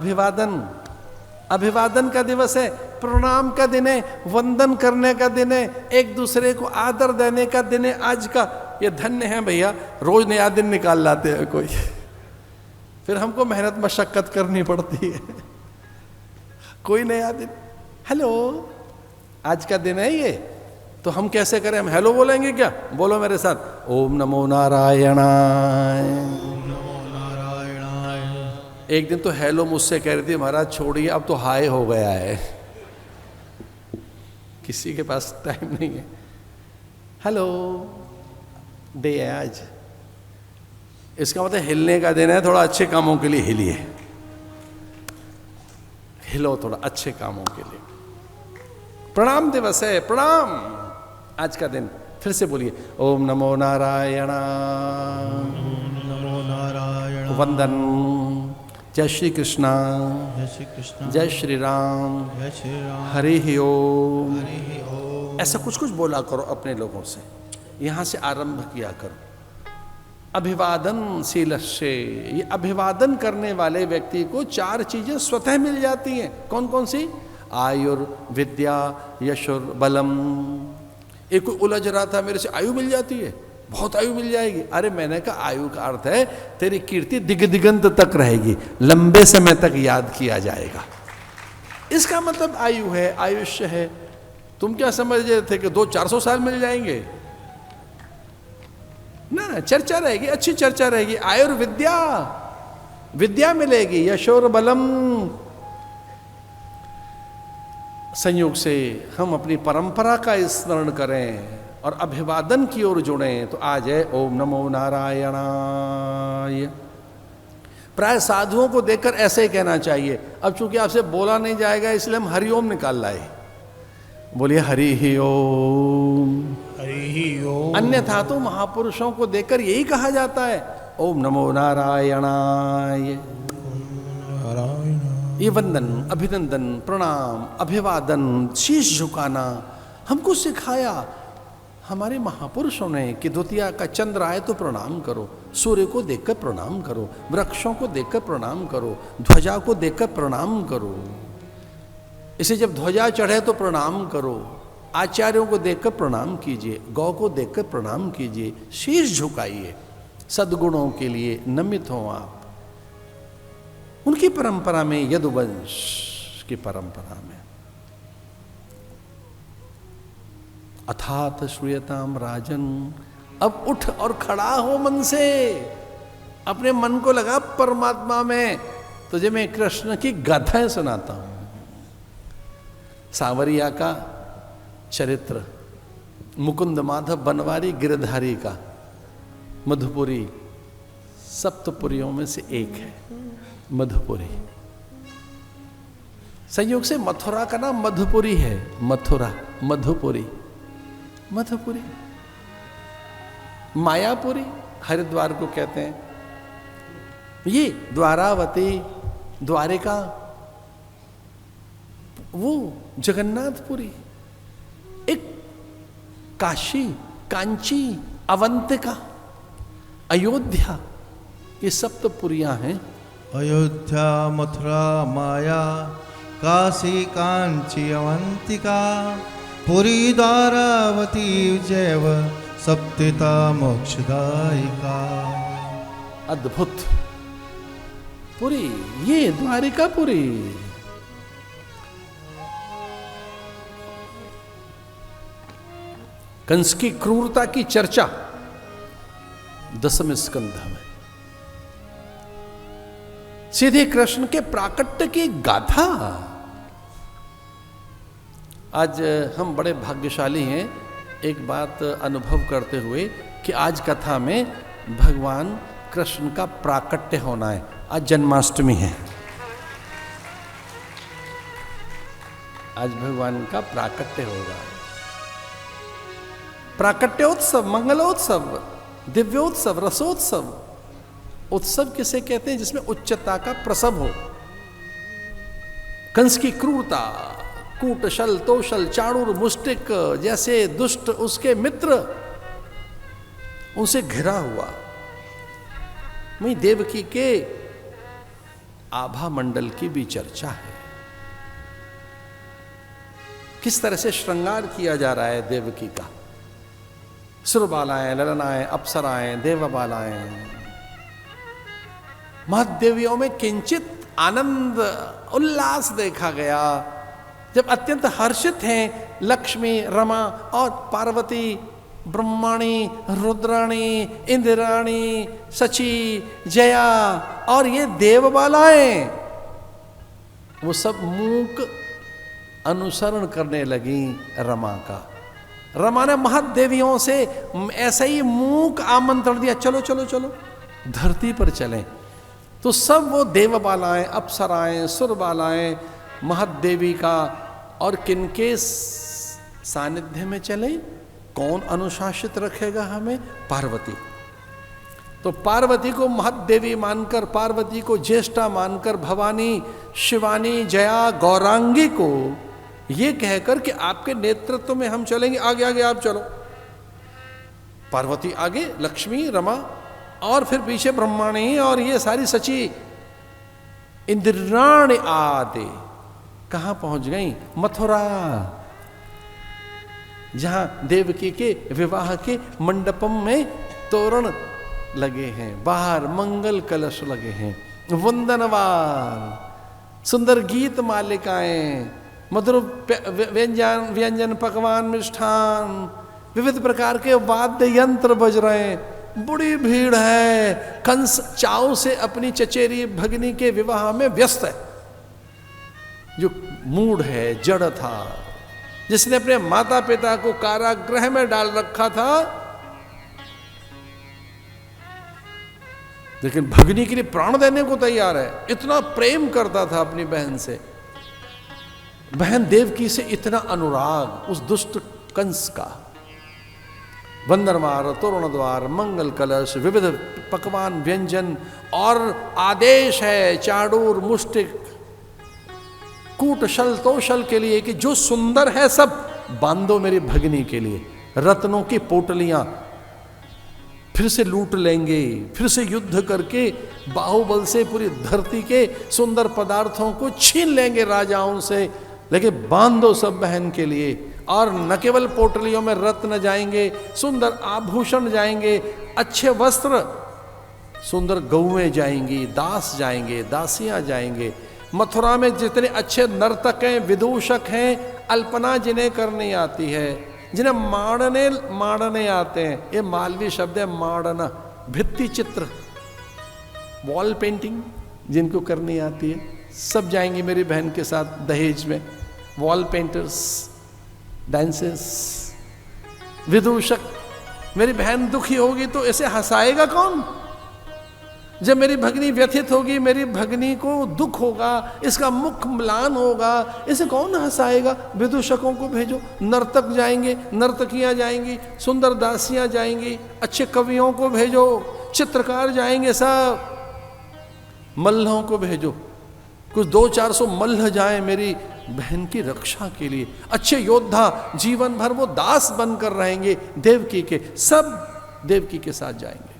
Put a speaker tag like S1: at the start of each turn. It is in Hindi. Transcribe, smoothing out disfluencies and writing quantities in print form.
S1: अभिवादन, अभिवादन का दिवस है, प्रणाम का दिन है, वंदन करने का दिन है, एक दूसरे को आदर देने का दिन है आज का। ये धन्य है भैया, रोज नया दिन निकाल लाते हैं कोई, फिर हमको मेहनत मशक्कत करनी पड़ती है। कोई नया दिन, हेलो आज का दिन है ये, तो हम कैसे करें? हम हेलो बोलेंगे क्या? बोलो मेरे साथ, ओम नमो नारायणाय। एक दिन तो हेलो मुझसे कह रही थी, महाराज छोड़िए अब तो हाय हो गया है, किसी के पास टाइम नहीं है। हेलो डे है आज, इसका मतलब हिलने का दिन है, थोड़ा अच्छे कामों के लिए हिलिए, हिलो थोड़ा अच्छे कामों के लिए। प्रणाम दिवस है, प्रणाम आज का दिन। फिर से बोलिए, ओम नमो नारायण,
S2: नमो नारायण,
S1: वंदन, जय श्री कृष्णा,
S2: जय श्री कृष्ण,
S1: जय श्री राम,
S2: जय श्री राम,
S1: हरि ही ओम।
S2: हरि ओम।
S1: ऐसा कुछ कुछ बोला करो अपने लोगों से, यहां से आरंभ किया करो। अभिवादनशील से, ये अभिवादन करने वाले व्यक्ति को 4 चीजें स्वतः मिल जाती हैं। कौन कौन सी? आयुर्विद्या यशुर बलम। एक कोई उलझ रहा था, मेरे से आयु मिल जाती है, बहुत आयु मिल जाएगी। अरे मैंने कहा आयु का अर्थ है तेरी कीर्ति दिगंत तक रहेगी, लंबे समय तक याद किया जाएगा, इसका मतलब आयु है, आयुष्य है। तुम क्या समझ रहे थे कि 200-400 साल मिल जाएंगे? ना, चर्चा रहेगी, अच्छी चर्चा रहेगी। आयुर्विद्या, विद्या मिलेगी, यशोर बलम। संयोग से हम अपनी परंपरा का स्मरण करें और अभिवादन की ओर जुड़ें तो आज है ओम नमो नारायणाय। प्राय साधुओं को देखकर ऐसे ही कहना चाहिए। अब चूंकि आपसे बोला नहीं जाएगा इसलिए हम हरिओम निकाल लाए। बोलिए हरि ही ओम,
S2: हरि ही ओम।
S1: अन्यथा तो महापुरुषों को देखकर यही कहा जाता है ओम नमो नारायणाय। ये वंदन, अभिनंदन, प्रणाम, अभिवादन, शीश झुकाना हमको सिखाया हमारे महापुरुषों ने कि द्वितीया का चंद्र आए तो प्रणाम करो, सूर्य को देखकर प्रणाम करो, वृक्षों को देखकर प्रणाम करो, ध्वजा को देखकर प्रणाम करो। इसे जब ध्वजा चढ़े तो प्रणाम करो, आचार्यों को देखकर प्रणाम कीजिए, गौ को देखकर प्रणाम कीजिए, शीश झुकाइए। सद्गुणों के लिए नमित हो आप, उनकी परंपरा में, यदुवंश की परंपरा में। अथात श्रूयताम राजन, अब उठ और खड़ा हो मन से, अपने मन को लगा परमात्मा में। तुझे मैं कृष्ण की गाथाएं सुनाता हूं। सांवरिया का चरित्र, मुकुंद माधव बनवारी गिरधारी का, मधुपुरी सप्तपुरियों में से एक है मधुपुरी। संयोग से मथुरा का नाम मधुपुरी है, मथुरा, मधुपुरी, मधुपुरी। मायापुरी हरिद्वार को कहते हैं, ये द्वारावती, द्वारिका, वो जगन्नाथपुरी, एक काशी, कांची, अवंतिका, अयोध्या, ये सप्तपुरियां हैं।
S2: अयोध्या, मथुरा, माया, काशी, कांची, अवंतिका, पुरी, द्वारावती, जैव सप्तिता मोक्षदायिका।
S1: अद्भुत पुरी, ये द्वारिका पुरी। कंस की क्रूरता की चर्चा 10वें स्कंध में, सीधे कृष्ण के प्राकट्य की गाथा। आज हम बड़े भाग्यशाली हैं एक बात अनुभव करते हुए कि आज कथा में भगवान कृष्ण का प्राकट्य होना है। आज जन्माष्टमी है, आज भगवान का प्राकट्य होगा। प्राकट्योत्सव, मंगलोत्सव, दिव्योत्सव, रसोत्सव। उत्सव किसे कहते हैं? जिसमें उच्चता का प्रसव हो। कंस की क्रूरता, कूटशल, तोशल, चाणूर, मुष्टिक जैसे दुष्ट उसके मित्र उनसे घिरा हुआ। वहीं देवकी के आभा मंडल की भी चर्चा है। किस तरह से श्रृंगार किया जा रहा है देवकी का, सुरबालाएं, ललनाएं, अप्सराएं, देवबालाएं। महदेवियों में किंचित आनंद उल्लास देखा गया जब अत्यंत हर्षित हैं लक्ष्मी, रमा और पार्वती, ब्रह्माणी, रुद्राणी, इंद्राणी, सची, जया और ये देवबालाएं, वो सब मूक अनुसरण करने लगी रमा का। रमा ने महदेवियों से ऐसे ही मूक आमंत्रण दिया, चलो चलो चलो धरती पर चलें। तो सब वो देवबालाएं, अप्सराएं, सुरबालाएं महदेवी का और किनके सानिध्य में चले? कौन अनुशासित रखेगा हमें? पार्वती। तो पार्वती को महदेवी मानकर, पार्वती को ज्येष्ठा मानकर भवानी, शिवानी, जया, गौरांगी को ये कहकर कि आपके नेतृत्व में हम चलेंगे, आगे आगे आप चलो। पार्वती आगे, लक्ष्मी, रमा और फिर पीछे ब्रह्माणी और ये सारी सची इंद्राणी आदि कहां पहुंच गई? मथुरा, जहां देवकी के विवाह के मंडपम में तोरण लगे हैं, बाहर मंगल कलश लगे हैं, वंदनवार, सुंदर गीत मालिकाएं, मधुर व्यंजन, पकवान, मिष्ठान, विविध प्रकार के वाद्य यंत्र बज रहे हैं। बड़ी भीड़ है। कंस चाव से अपनी चचेरी भगनी के विवाह में व्यस्त है। जो मूढ़ है, जड़ था, जिसने अपने माता पिता को कारागृह में डाल रखा था, लेकिन भगनी के लिए प्राण देने को तैयार है। इतना प्रेम करता था अपनी बहन से, बहन देवकी से इतना अनुराग उस दुष्ट कंस का। वंदनवार, तोरण द्वार, मंगल कलश, विविध पकवान, व्यंजन और आदेश है चाडूर, मुष्टिक, कूट, शल, तोशल के लिए कि जो सुंदर है सब बांधो मेरी भगनी के लिए। रत्नों की पोटलियां फिर से लूट लेंगे, फिर से युद्ध करके बाहुबल से पूरी धरती के सुंदर पदार्थों को छीन लेंगे राजाओं से, लेकिन बांधो सब बहन के लिए। और न केवल पोटलियों में रत्न जाएंगे, सुंदर आभूषण जाएंगे, अच्छे वस्त्र, सुंदर गौएं जाएंगी, दास जाएंगे, दासियां जाएंगे। मथुरा में जितने अच्छे नर्तक हैं, विदूषक हैं, अल्पना जिन्हें करनी आती है, जिन्हें माड़ने आते हैं, ये मालवी शब्द है माड़ना, भित्ति चित्र, वॉल पेंटिंग जिनको करनी आती है, सब जाएंगी मेरी बहन के साथ दहेज में। वॉल पेंटर्स, डांसेस, विदूषक। मेरी बहन दुखी होगी तो इसे हंसाएगा कौन? जब मेरी भगनी व्यथित होगी, मेरी भगनी को दुख होगा, इसका मुख म्लान होगा, इसे कौन हंसाएगा? विदूषकों को भेजो। नर्तक जाएंगे, नर्तकियां जाएंगी, सुंदर दासियां जाएंगी, अच्छे कवियों को भेजो, चित्रकार जाएंगे, सब मल्लों को भेजो, कुछ 200-400 मल्ल जाएं मेरी बहन की रक्षा के लिए। अच्छे योद्धा, जीवन भर वो दास बनकर रहेंगे देवकी के, सब देवकी के साथ जाएंगे।